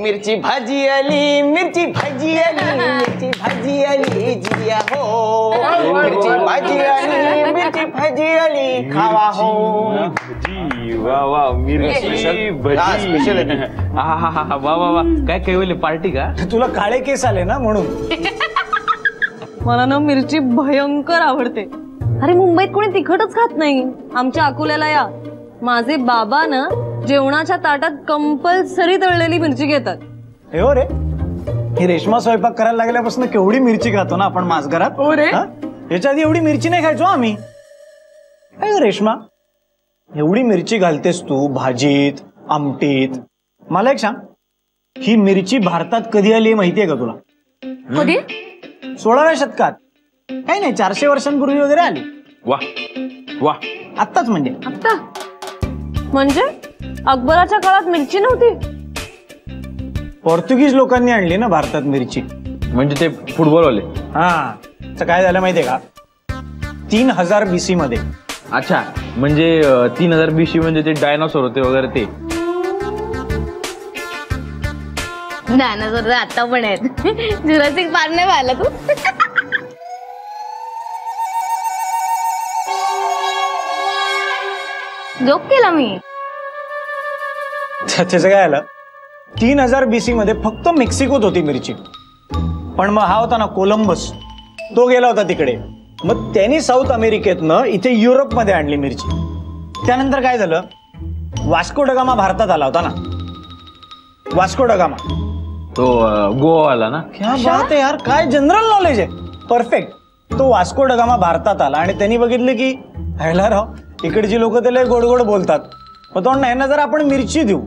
मिरची भाजी आली, मिरची भाजी आली, मिरची भाजी आली जिया हो, मिरची भाजी आली, मिरची भाजी आली खावा हो. भजी वा वा, मिरची भजी, वा वा वा. काय केवले पार्टी का? तुला काळे केस आले ना म्हणून. मला ना मिरची भयंकर आवडते. अरे मुंबईत कोणी तिखटच खात नाही. आमच्या अकोल्याला या, माझे बाबा ना जेवणाच्या ताटात कंपल्सरी तळलेली मिरची घेतात. हे हो रे, ही रेशमा स्वयंपाक करायला लागल्यापासून केवढी मिरची खातो ना आपण माझ घरात. हो रे, याच्या आधी एवढी मिरची नाही खायचो आम्ही. काय ग रेशमा, एवढी मिरची घालतेस तू भाजीत आमटीत. मला एक सांग, ही मिरची भारतात कधी आली माहितीये का तुला? कधी? 16व्या शतकात. काही नाही, 400 वर्षांपूर्वी वगैरे आली. वा वा. आत्ताच म्हणजे. आता म्हणजे अकबराच्या काळात मिरची नव्हती? पोर्तुगीज लोकांनी आणली ना भारतात मिरची. म्हणजे ते फुटबॉलवाले? हा. तर काय झालं माहितीये का, 3000 BC मध्ये. अच्छा, म्हणजे 3000 BC म्हणजे ते डायनोसॉर होते वगैरे ते. डायनोसॉर आता पण आहेत. जुरासिक पार्क नाही पाहिला तू? जोक केला मी. त्याचं काय आलं, 3000 BC मध्ये फक्त मेक्सिकोत होती मिरची. पण मग हा होता ना कोलंबस, तो गेला होता तिकडे. मग त्यांनी साऊथ अमेरिकेतनं इथे युरोप मध्ये आणली मिरची. त्यानंतर काय झालं, वास्को ड गामा भारतात आला होता ना. वास्को ड गामा तो गोवावाला ना. क्या बात आहे यार, काय जनरल नॉलेज आहे, परफेक्ट. तो वास्को ड गामा भारतात आला आणि त्यांनी बघितलं की ह्याला राव इकडची लोक त्याला गोड गोड बोलतात. मग तो यांना जर आपण मिरची देऊ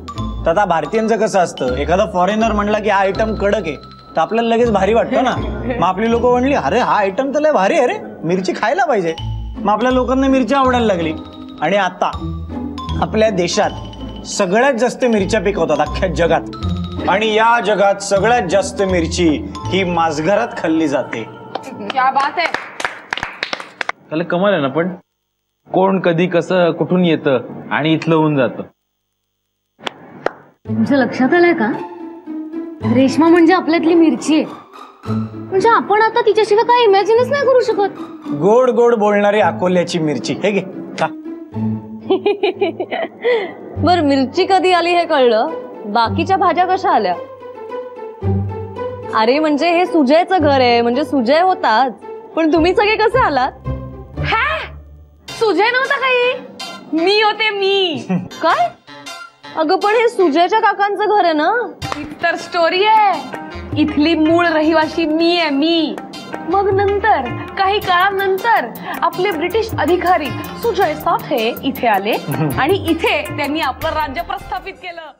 तर आता भारतीयांचं कसं असतं, एखादा फॉरेनर म्हणला की हा आयटम कडक आहे तर आपल्याला लगेच भारी वाटतं ना. मग आपली लोक म्हणली अरे हा आयटम तर लय भारी आहे रे, मिरची खायला पाहिजे. मग आपल्या लोकांना मिरची आवडायला लागली. आणि आता आपल्या देशात सगळ्यात जास्त मिरच्या पिकवतात अख्ख्या जगात. आणि या जगात सगळ्यात जास्त मिरची ही माझघरात खाल्ली जाते. क्या बात आहे. त्याला कमाल आहे ना. पण कोण कधी कसं कुठून येतं आणि इथलं होऊन जातं. तुमच्या लक्षात आलंय का, रेशमा म्हणजे आपल्यातली मिरची आहे. म्हणजे आपण आता तिच्याशिवाय काय इमॅजिनच नाही करू शकत. गोड गोड बोलणारी अकोल्याची मिरची. हे घे खा. बर, मिरची कधी आली हे कळलं, बाकीच्या भाज्या कशा आल्या? अरे म्हणजे हे सुजयचं घर आहे, म्हणजे सुजय होताच, पण तुम्ही सगळे कसे आलात? सुजय नव्हता काही, मी होते. मी काय? अगं पण हे सुजयच्या काकांचं घर आहे ना. तर स्टोरी आहे, इथली मूळ रहिवाशी मी आहे, मी. मग नंतर काही काळानंतर आपले ब्रिटिश अधिकारी सुजय साठे इथे आले आणि इथे त्यांनी आपलं राज्य प्रस्थापित केलं.